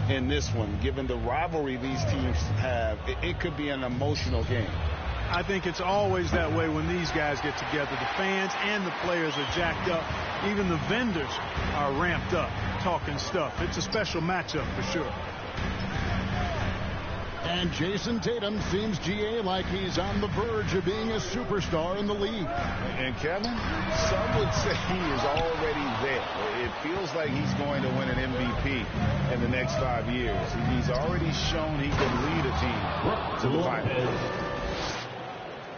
in this one. Given the rivalry these teams have, it could be an emotional game. I think it's always that way when these guys get together. The fans and the players are jacked up. Even the vendors are ramped up, talking stuff. It's a special matchup for sure. And Jason Tatum seems, GA, like he's on the verge of being a superstar in the league. And Kevin, some would say he is already there. It feels like he's going to win an MVP in the next 5 years. He's already shown he can lead a team to the finals.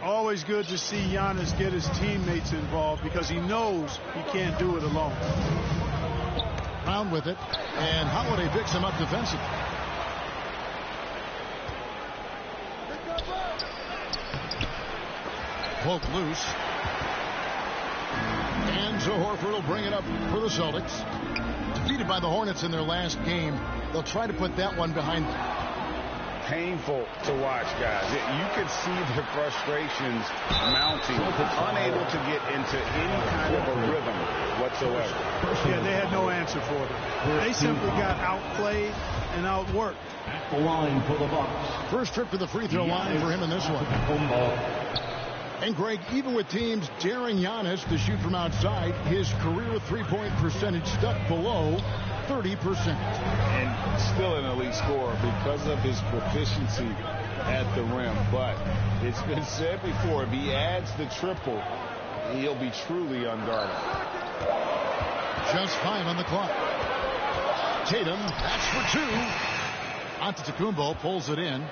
Always good to see Giannis get his teammates involved because he knows he can't do it alone. Brown with it, and Holiday picks him up defensively. Poke loose. And so Horford will bring it up for the Celtics. Defeated by the Hornets in their last game. They'll try to put that one behind them. Painful to watch, guys. You could see the frustrations mounting, unable to get into any kind of a rhythm whatsoever. Yeah, they had no answer for them. They simply got outplayed and outworked. The line for the Bucks. First trip to the free throw line for him in this one. And Greg, even with teams daring Giannis to shoot from outside, his career three-point percentage stuck below 30%. And still an elite scorer because of his proficiency at the rim. But it's been said before, if he adds the triple, he'll be truly unguardable. Just 5 on the clock. Tatum, that's for 2. Antetokounmpo pulls it in.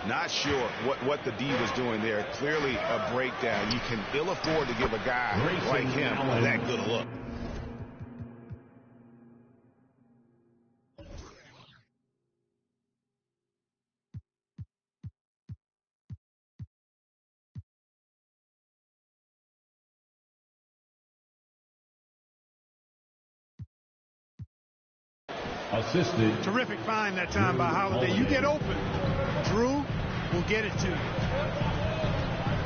Not sure what the D was doing there. Clearly a breakdown. You can ill afford to give a guy like him that good a look. Assisted. Terrific find that time by Holiday. You get open. Drew will get it to you.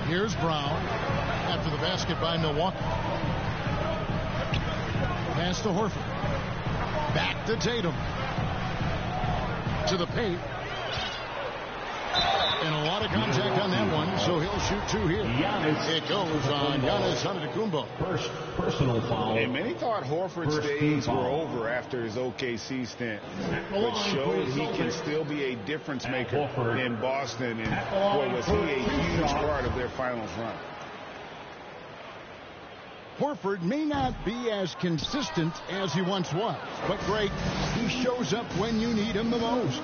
Here's Brown after the basket by Milwaukee. Pass to Horford. Back to Tatum. To the paint. And a lot of contact on that one, so he'll shoot 2 here. It goes on Giannis Antetokounmpo. First personal foul. And many thought Horford's days were over after his OKC stint, but showed he can still be a difference maker in Boston, and boy, was he a huge part of their finals run. Horford may not be as consistent as he once was, but Greg, he shows up when you need him the most.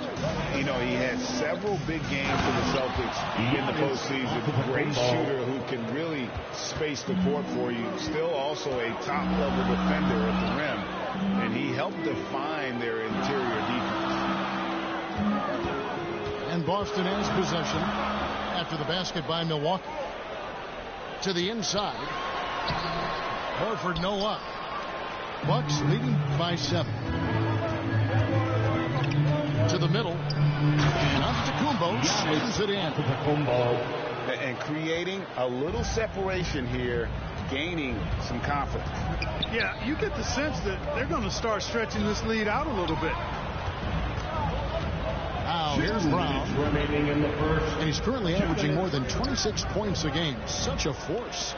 You know, he had several big games for the Celtics in the postseason. Great shooter who can really space the court for you. Still also a top-level defender at the rim, and he helped define their interior defense. And Boston has possession after the basket by Milwaukee. To the inside. Horford no up. Bucks leading by 7. To the middle. And Antetokounmpo slams it in. And creating a little separation here, gaining some confidence. Yeah, you get the sense that they're going to start stretching this lead out a little bit. Now here's Brown. Remaining in the first. And he's currently averaging more than 26 points a game. Such a force.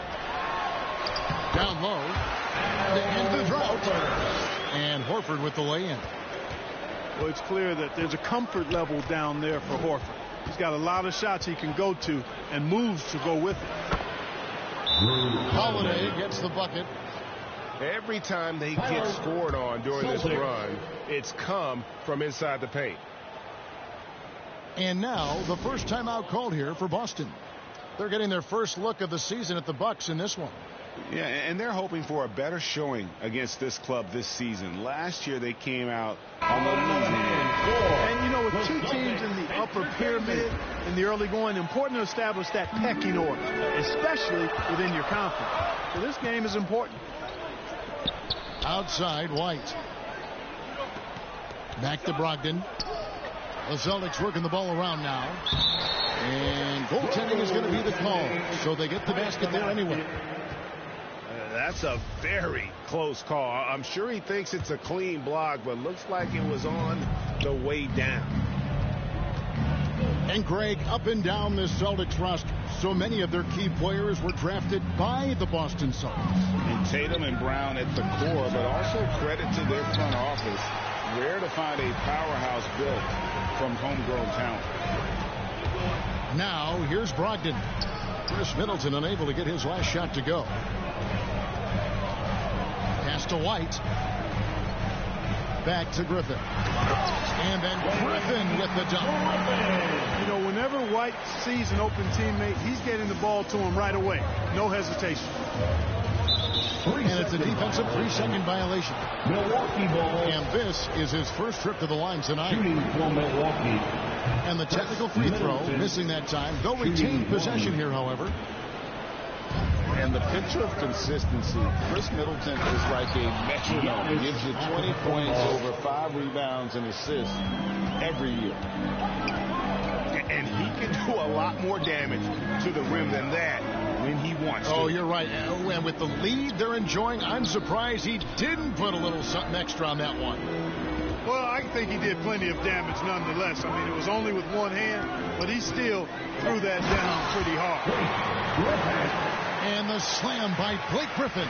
Down low. To end the drought. And Horford with the lay-in. Well, it's clear that there's a comfort level down there for Horford. He's got a lot of shots he can go to and moves to go with it. Holiday gets the bucket. Every time they get scored on during this run, it's come from inside the paint. And now the first timeout called here for Boston. They're getting their first look of the season at the Bucks in this one. Yeah, and they're hoping for a better showing against this club this season. Last year they came out on the losing end. And you know, with 2 teams in the upper pyramid in the early going, important to establish that pecking order, especially within your conference. So this game is important. Outside, White. Back to Brogdon. The Celtics working the ball around now. And goaltending is going to be the call. So they get the basket there anyway. that's a very close call. I'm sure he thinks it's a clean block, but looks like it was on the way down. And Greg, up and down this Celtics roster, so many of their key players were drafted by the Boston Celtics. And Tatum and Brown at the core, but also credit to their front office. Rare to find a powerhouse built from homegrown talent. Now, here's Brogdon. Chris Middleton unable to get his last shot to go. Pass to White. Back to Griffin. And then Griffin with the dunk. You know, whenever White sees an open teammate, he's getting the ball to him right away. No hesitation. And it's a defensive 3-second violation. Milwaukee ball. And this is his first trip to the line tonight. Shooting for Milwaukee. And the technical free throw, missing that time. They'll retain possession here, however. And the picture of consistency, Chris Middleton is like a metronome. He gives you 20 points, over 5 rebounds and assists every year. And he can do a lot more damage to the rim than that when he wants to. Oh, you're right. And with the lead they're enjoying, I'm surprised he didn't put a little something extra on that one. Well, I think he did plenty of damage nonetheless. I mean, it was only with one hand, but he still threw that down pretty hard. And the slam by Blake Griffin.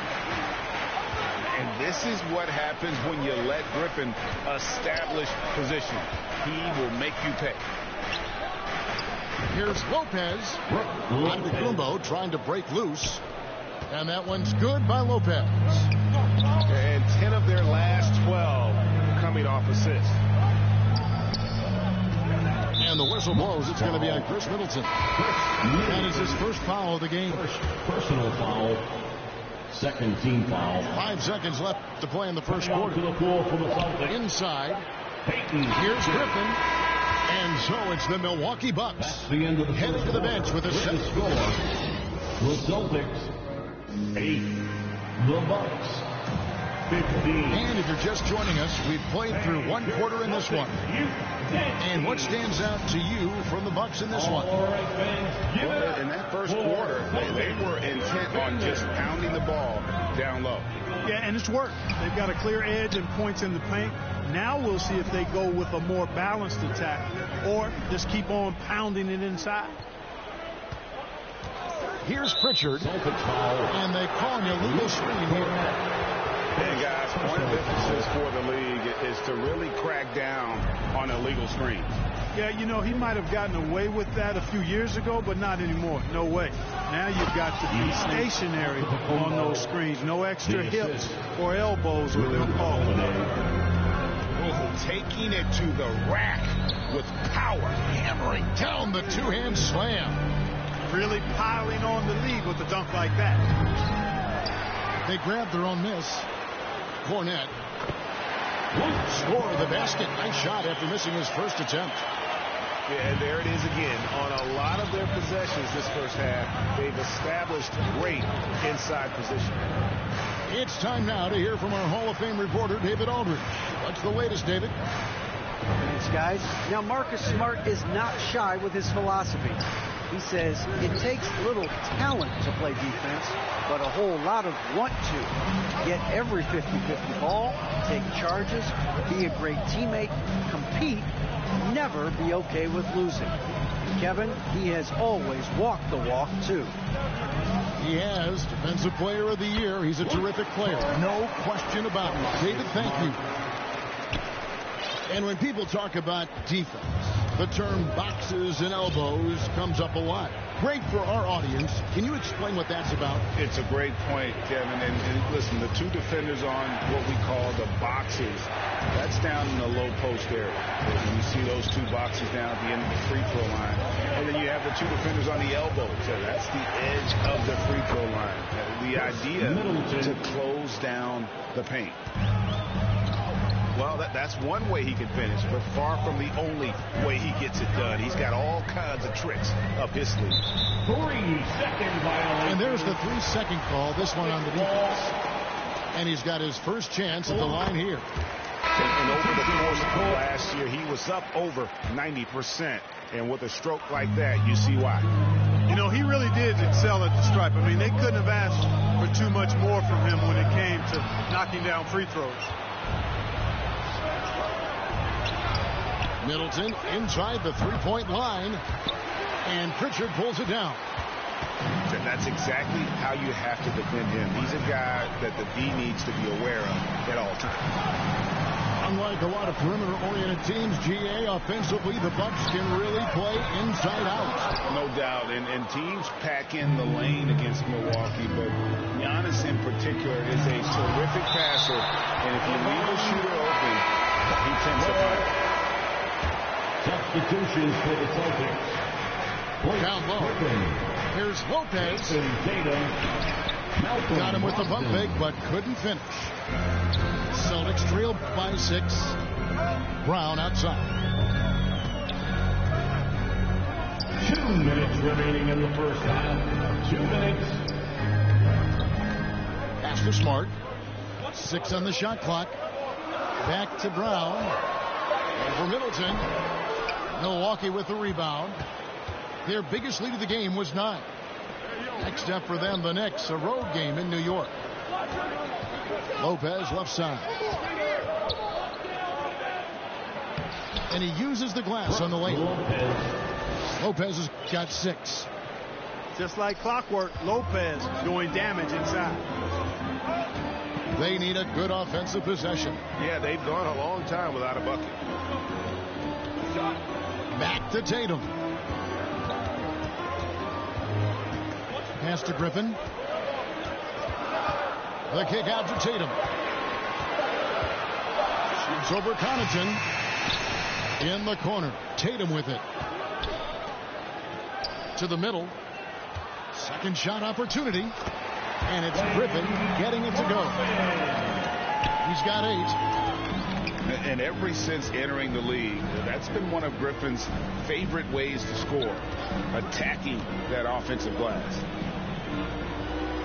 And this is what happens when you let Griffin establish position. He will make you pay. Here's Lopez. Antetokounmpo trying to break loose. And that one's good by Lopez. And 10 of their last 12 coming off assists. And the whistle blows. It's going to be on Chris Middleton. That is his first foul of the game. First personal foul. Second team foul. 5 seconds left to play in the first quarter. To the floor for the Celtics. Inside. Payton. Here's Griffin. And so it's the Milwaukee Bucks. That's the end of the headed to the bench with a set score. The Celtics 8. The Bucks 15. And if you're just joining us, we've played through one quarter in this one. And what stands out to you from the Bucks in this one? Well, in that first quarter, they were intent on just pounding the ball down low. Yeah, and it's worked. They've got a clear edge and points in the paint. Now we'll see if they go with a more balanced attack or just keep on pounding it inside. Here's Pritchard. And they call an illegal screen here. And guys, point of emphasis for the league is to really crack down on illegal screens. Yeah, you know, he might have gotten away with that a few years ago, but not anymore. No way. Now you've got to be stationary on those screens. No extra hips or elbows or they'll call it. Taking it to the rack with power. Hammering down the two-hand slam. Really piling on the lead with a dunk like that. They grabbed their own miss. Cornette won't score the basket. Nice shot after missing his first attempt. Yeah, and there it is again. On a lot of their possessions this first half, they've established great inside position. It's time now to hear from our Hall of Fame reporter, David Aldridge. What's the latest, David? Thanks, guys. Now, Marcus Smart is not shy with his philosophy. He says it takes little talent to play defense, but a whole lot of want to. Get every 50-50 ball, take charges, be a great teammate, compete, never be okay with losing. Kevin, he has always walked the walk, too. He has. Defensive Player of the Year. He's a terrific player. No question about it. David, thank you. And when people talk about defense, the term boxes and elbows comes up a lot. Great for our audience. Can you explain what that's about? It's a great point, Kevin. And listen, the two defenders on what we call the boxes, that's down in the low post area. You see those two boxes down at the end of the free throw line. And then you have the two defenders on the elbows. So that's the edge of the free throw line. The idea to close down the paint. Well, that's one way he can finish, but far from the only way he gets it done. He's got all kinds of tricks up his sleeve. 3-second violation. And there's the 3-second call, this one on the defense. And he's got his first chance at the line here. And over the course course of last year, he was up over 90%. And with a stroke like that, you see why. You know, he really did excel at the stripe. I mean, they couldn't have asked for too much more from him when it came to knocking down free throws. Middleton inside the three-point line, and Pritchard pulls it down. And that's exactly how you have to defend him. He's a guy that the D needs to be aware of at all times. Unlike a lot of perimeter-oriented teams, GA, offensively, the Bucks can really play inside out. No doubt, and teams pack in the lane against Milwaukee, but Giannis in particular is a terrific passer, and if you leave a shooter open, he tends to find it. Substitutions for the Celtics. Down low. Here's Lopez. Got him with the bump fake, but couldn't finish. Celtics trailed by 6. Brown outside. 2 minutes remaining in the first half. 2 minutes. Pass to Smart. 6 on the shot clock. Back to Brown. And for Middleton. Milwaukee with the rebound. Their biggest lead of the game was 9. Next up for them, the Knicks, a road game in New York. Lopez left side. And he uses the glass on the lane. Lopez has got 6. Just like clockwork, Lopez doing damage inside. They need a good offensive possession. Yeah, they've gone a long time without a bucket. Back to Tatum. Pass to Griffin. The kick out to Tatum. Shoots over Connaughton. In the corner. Tatum with it. To the middle. Second shot opportunity. And it's Griffin getting it to go. He's got 8. And ever since entering the league, that's been one of Griffin's favorite ways to score. Attacking that offensive glass.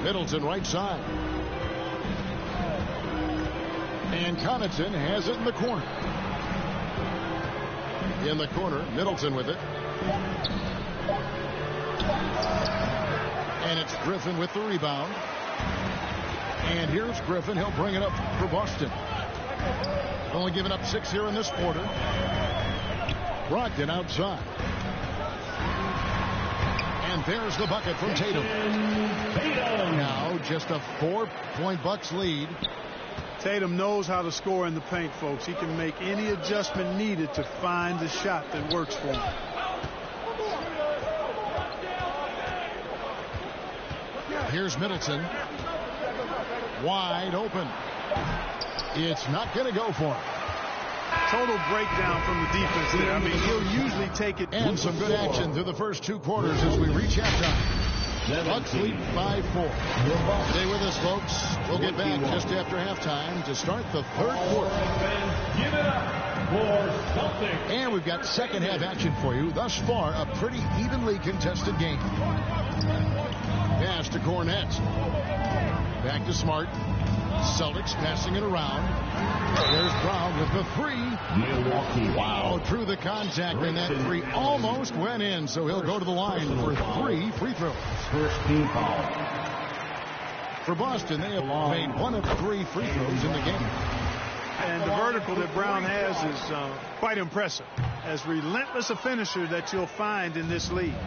Middleton right side. And Connaughton has it in the corner. In the corner, Middleton with it. And it's Griffin with the rebound. And here's Griffin. He'll bring it up for Boston. Only giving up 6 here in this quarter. Brogdon outside. And there's the bucket from Tatum. Now just a 4-point Bucks lead. Tatum knows how to score in the paint, folks. He can make any adjustment needed to find the shot that works for him. Here's Middleton. Wide open. It's not going to go for him. Total breakdown from the defense there. I mean, he'll usually take it. And some good action through the first 2 quarters as we reach halftime. Bucks lead by 4. Stay with us, folks. We'll get back just after halftime to start the 3rd quarter. Give it up for Celtics. And we've got second half action for you. Thus far, a pretty evenly contested game. Pass to Cornette. Back to Smart. Celtics passing it around. There's Brown with the 3. Milwaukee. Wow, through the contact, and that 3 almost went in, so he'll go to the line for 3 free throws. First team foul. For Boston, they have made 1 of 3 free throws in the game. And the vertical that Brown has is quite impressive. As relentless a finisher that you'll find in this league.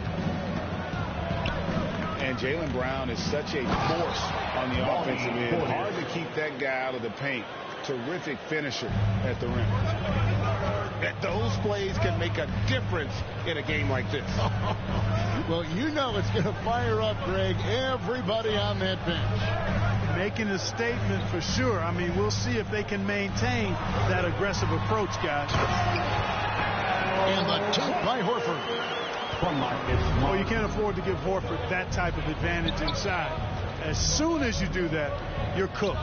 And Jaylen Brown is such a force on the offensive end. Hard to keep that guy out of the paint. Terrific finisher at the rim. Those plays can make a difference in a game like this. Well, you know it's going to fire up, Greg, everybody on that bench. Making a statement for sure. I mean, we'll see if they can maintain that aggressive approach, guys. And the tip by Horford. Well, you can't afford to give Horford that type of advantage inside. As soon as you do that, you're cooked.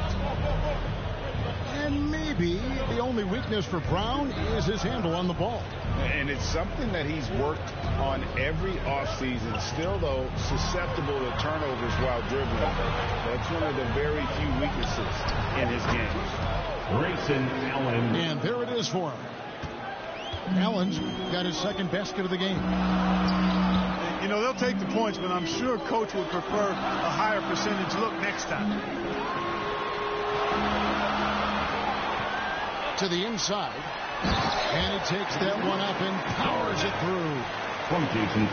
And maybe the only weakness for Brown is his handle on the ball. And it's something that he's worked on every offseason. Still, though, susceptible to turnovers while dribbling. That's one of the very few weaknesses in his game. Grayson Allen. And there it is for him. Allen's got his second basket of the game. You know, they'll take the points, but I'm sure coach would prefer a higher percentage look next time. To the inside. And he takes that one up and powers it through.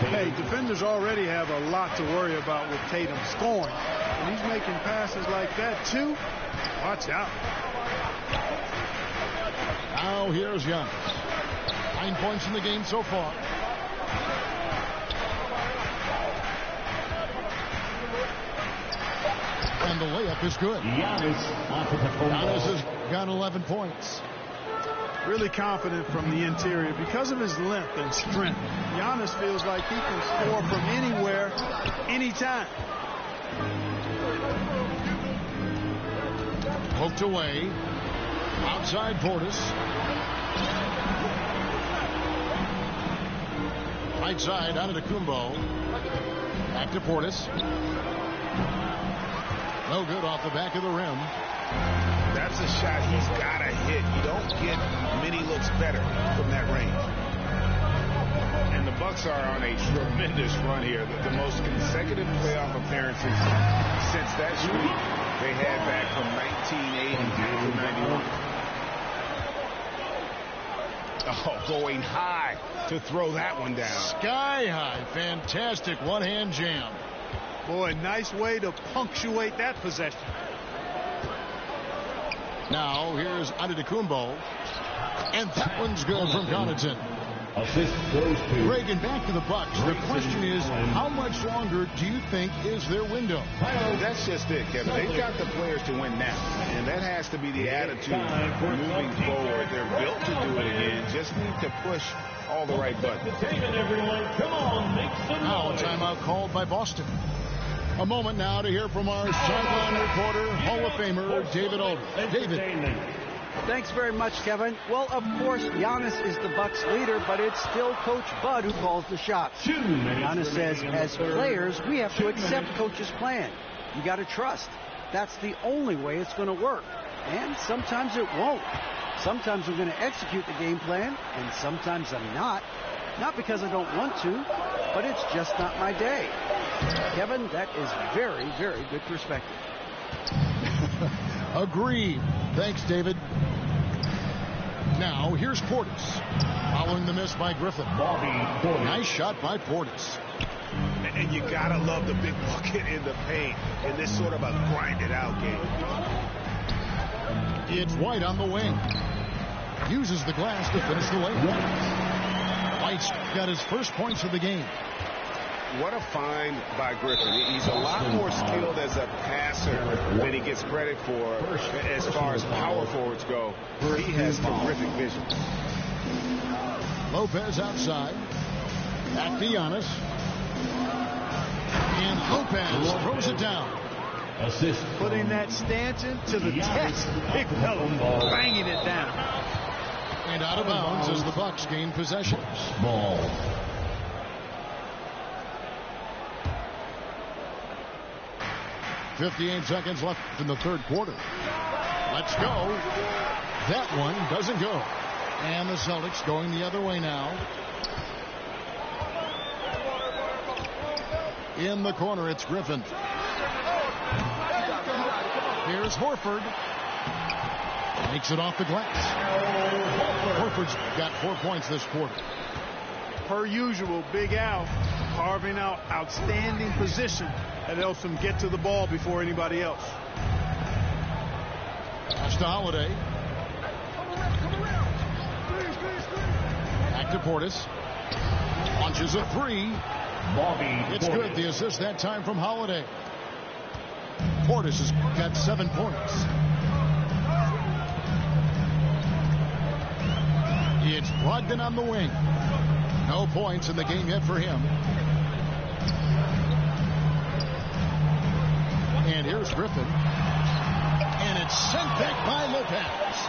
Hey, defenders already have a lot to worry about with Tatum scoring. And he's making passes like that, too. Watch out. Now here's Giannis. 9 points in the game so far. And the layup is good. Giannis has got 11 points. Really confident from the interior because of his length and strength. Giannis feels like he can score from anywhere, anytime. Poked away. Outside Portis. Right side Antetokounmpo. Back to Portis. No good off the back of the rim. That's a shot he's got to hit. You don't get many looks better from that range. And the Bucks are on a tremendous run here. The most consecutive playoff appearances since that streak they had back from 1980 to 91. Oh, going high to throw that one down. Sky high. Fantastic one-hand jam. Boy, nice way to punctuate that possession. Now here's Antetokounmpo, and that one's good from Connaughton. Reagan, back to the Bucks. The question is, how much longer do you think is their window? That's just it, Kevin. They've got the players to win now, and that has to be the attitude moving forward. They're built to do it again. Just need to push all the right buttons. Now a timeout called by Boston. A moment now to hear from our sideline reporter, Hall of Famer, David Aldridge. David. Thanks very much, Kevin. Well, of course, Giannis is the Bucks leader, but it's still Coach Bud who calls the shots. Giannis says, as players, we have to accept Coach's plan. You got to trust. That's the only way it's going to work. And sometimes it won't. Sometimes I'm going to execute the game plan, and sometimes I'm not. Not because I don't want to, but it's just not my day. Kevin, that is very, very good perspective. Agreed. Thanks, David. Now, here's Portis. Following the miss by Griffin. Nice shot by Portis. And you got to love the big bucket in the paint in this sort of a grinded-out game. It's White on the wing. Uses the glass to finish the layup. White's got his first points of the game. What a find by Griffin. He's a lot more skilled as a passer than he gets credit for as far as power forwards go. He has terrific vision. Lopez outside. Back to Giannis. And Lopez throws it down. Assist. Putting that stanchion to the test. Big fellow banging it down. And out of bounds as the Bucks gain possession. Ball. .58 seconds left in the third quarter. Let's go. That one doesn't go. And the Celtics going the other way now. In the corner, it's Griffin. Here's Horford. Makes it off the glass. Horford's got 4 points this quarter. Per usual, Big Al carving out outstanding position that helps him get to the ball before anybody else. Pass to Holiday. Back to Portis. Launches a three. It's good. The assist that time from Holiday. Portis has got 7 points. It's Brogdon on the wing. No points in the game yet for him. And here's Griffin. And it's sent back by Lopez.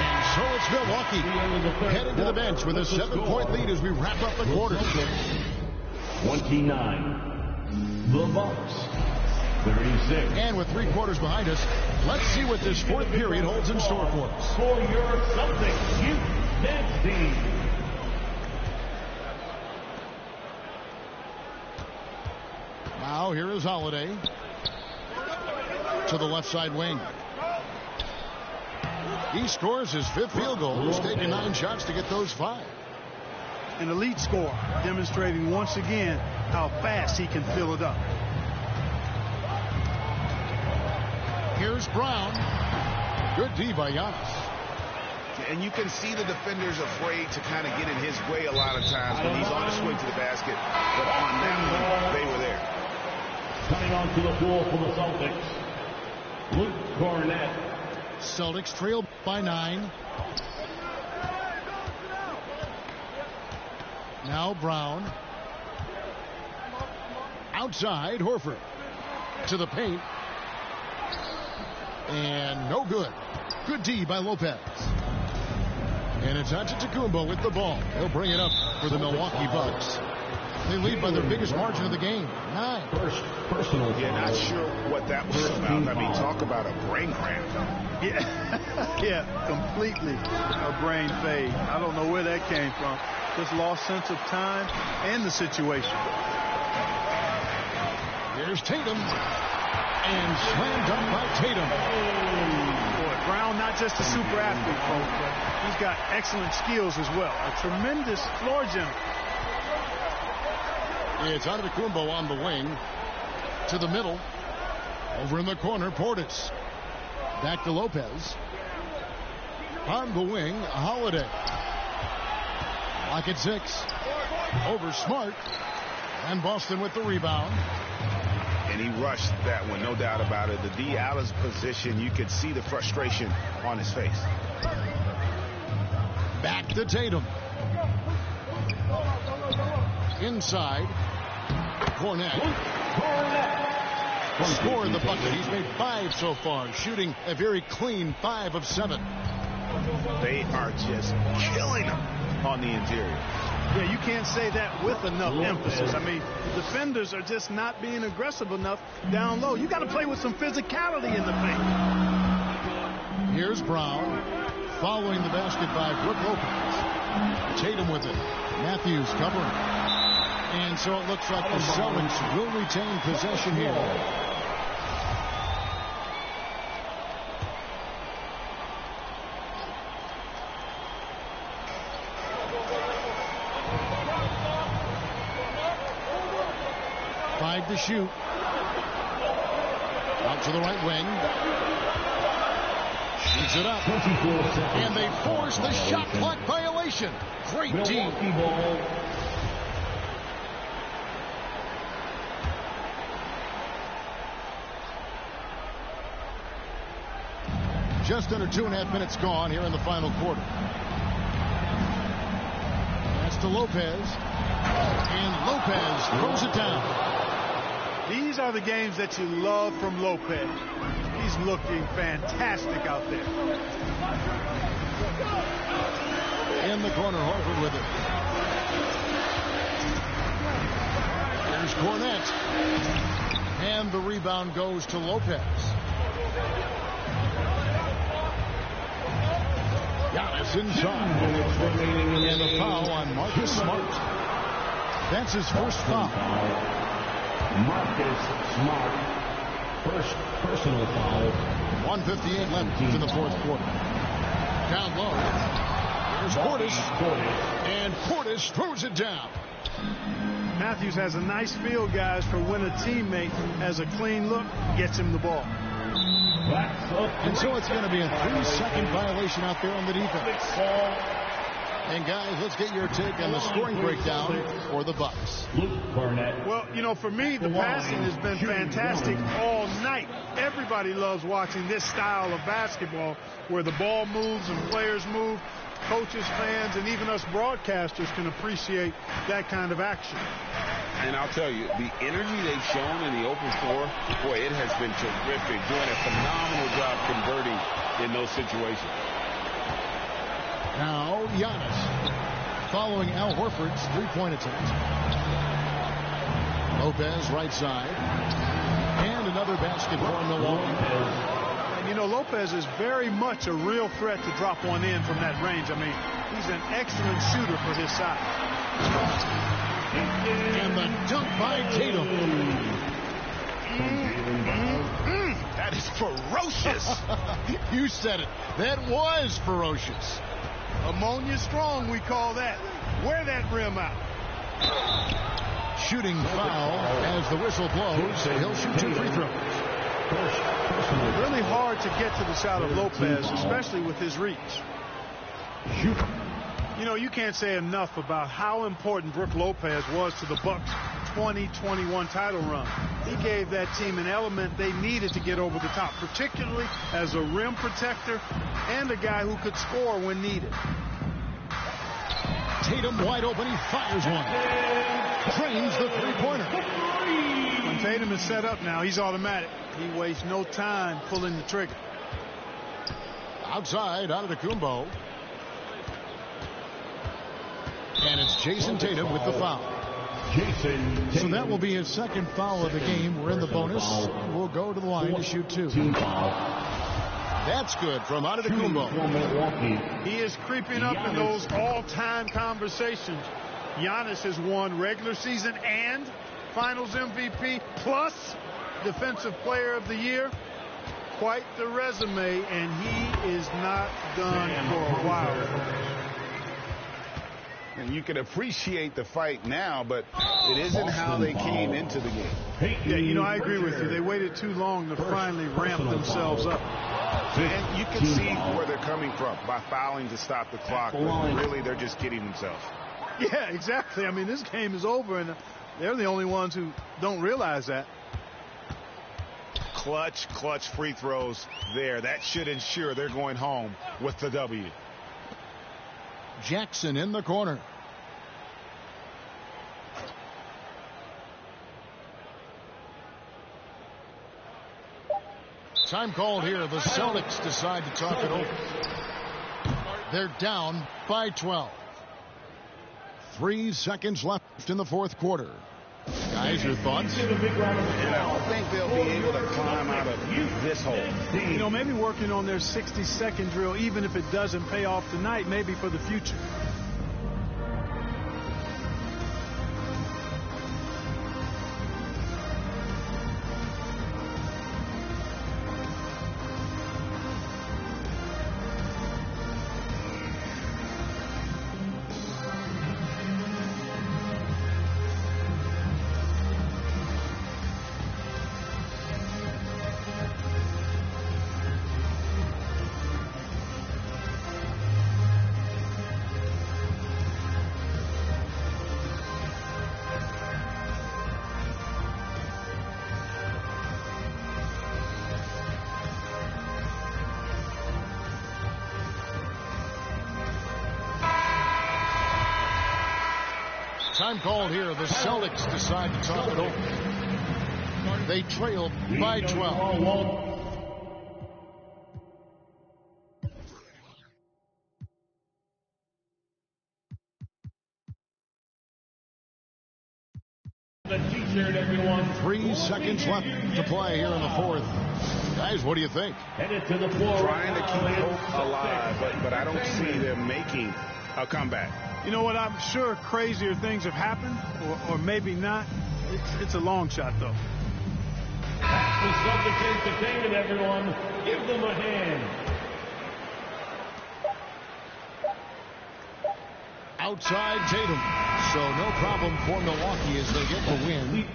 And so it's Milwaukee heading to the bench with a 7-point lead as we wrap up the quarter. 29. The Bucks. 36. And with 3 quarters behind us, let's see what this 4th period holds in store for us. For your Celtics youth dance team. Now here is Holiday to the left side wing. He scores his 5th field goal. He's taken 9 shots to get those 5. An elite score, demonstrating once again how fast he can fill it up. Here's Brown. Good D by Giannis. And you can see the defenders afraid to kind of get in his way a lot of times when he's on his way to the basket. But on that one, they were there. Coming onto the floor for the Celtics, Luke Cornett. Celtics trail by 9. Now Brown. Outside, Horford. To the paint. And no good. Good D by Lopez. And it's Antetokounmpo with the ball. He'll bring it up for the Milwaukee Bucks. They lead by their biggest margin of the game, 9. First personal. Yeah, not sure what that was about. I mean, talk about a brain cramp. Yeah, completely a brain fade. I don't know where that came from. Just lost sense of time and the situation. Here's Tatum. And slam dunk by Tatum. Boy, Brown, not just a super athlete, folks, but he's got excellent skills as well. A tremendous floor general. It's Antetokounmpo on the wing. To the middle. Over in the corner, Portis. Back to Lopez. On the wing, Holiday. Lock at 6. Over Smart. And Boston with the rebound. And he rushed that one, no doubt about it. The D out of position, you could see the frustration on his face. Back to Tatum. Inside. Cornett. Scored the bucket. He's made 5 so far, shooting a very clean 5 of 7. They are just killing him on the interior. Yeah, you can't say that with enough emphasis. I mean, defenders are just not being aggressive enough down low. You got to play with some physicality in the paint. Here's Brown. Following the basket by Brook Lopez. Tatum with it. Matthews covering. And so it looks like the Celtics will retain possession here. To shoot. Out to the right wing. Shoots it up. And they force the shot clock violation. Great team. Just under 2.5 minutes gone here in the final quarter. That's to Lopez. And Lopez throws it down. These are the games that you love from Lopez. He's looking fantastic out there. In the corner, Horford with it. Here's Cornett. And the rebound goes to Lopez. Giannis inside. And a foul on Marcus Smart. That's his first foul. Marcus Smart, first personal foul. 1:58 left in the 4th quarter. Down low. Here's Portis. And Portis throws it down. Matthews has a nice feel, guys, for when a teammate has a clean look, gets him the ball. And so it's going to be a 3-second violation out there on the defense. And guys, let's get your take on the scoring breakdown for the Bucks. Well, you know, for me, the passing has been fantastic all night. Everybody loves watching this style of basketball where the ball moves and players move. Coaches, fans, and even us broadcasters can appreciate that kind of action. And I'll tell you, the energy they've shown in the open floor, boy, it has been terrific. Doing a phenomenal job converting in those situations. Now, Giannis, following Al Horford's 3-point attempt. Lopez, right side. And an another basket for Milwaukee. And, you know, Lopez is very much a real threat to drop one in from that range. I mean, he's an excellent shooter for his size. And the dunk by Tatum. That is ferocious. You said it. That was ferocious. Ammonia strong, we call that. Wear that rim out. Shooting foul as the whistle blows. He'll shoot 2 free throws. Really hard to get to the shot of Lopez, especially with his reach. You know, you can't say enough about how important Brook Lopez was to the Bucks' 2021 title run. He gave that team an element they needed to get over the top, particularly as a rim protector and a guy who could score when needed. Tatum wide open. He fires one. Drains the three-pointer. When Tatum is set up now, he's automatic. He wastes no time pulling the trigger. Outside, Antetokounmpo. And it's Jason Tatum with the foul. So that will be his second foul of the game. We're in the bonus. We'll go to the line to shoot 2. That's good from Antetokounmpo. He is creeping up in those all-time conversations. Giannis has won regular season and Finals MVP plus Defensive Player of the Year. Quite the resume, and he is not done for a while. And you can appreciate the fight now, but it isn't how they came into the game. Yeah, you know, I agree with you. They waited too long to finally ramp themselves up. And you can see where they're coming from by fouling to stop the clock. But really, they're just kidding themselves. Yeah, exactly. I mean, this game is over, and they're the only ones who don't realize that. Clutch free throws there. That should ensure they're going home with the W. Jackson in the corner. Time called here. The Celtics decide to talk it over. They're down by 12. 3 seconds left in the fourth quarter. Guys, your thoughts? And I don't think they'll be able to climb out of this hole. You know, maybe working on their 60-second drill, even if it doesn't pay off tonight, maybe for the future. Time called here. The Celtics decide to talk it over. They trail by 12. The T-shirt, everyone. 3 seconds left to play here in the fourth. Guys, what do you think? Headed to the floor. Trying to keep hope alive, but I don't see them making a comeback. You know what? I'm sure crazier things have happened, or maybe not. It's a long shot, though. That's the Celtics entertainment, everyone. Give them a hand. Outside Tatum. So no problem for Milwaukee as they get the win.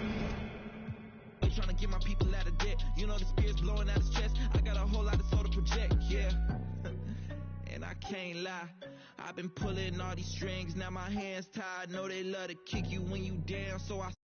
Trying to get my people out of debt. You know the spirit's blowing out his chest. I got a whole lot of soul to project, yeah. And I can't lie. I've been pulling all these strings. Now my hands tied. Know they love to kick you when you down. So I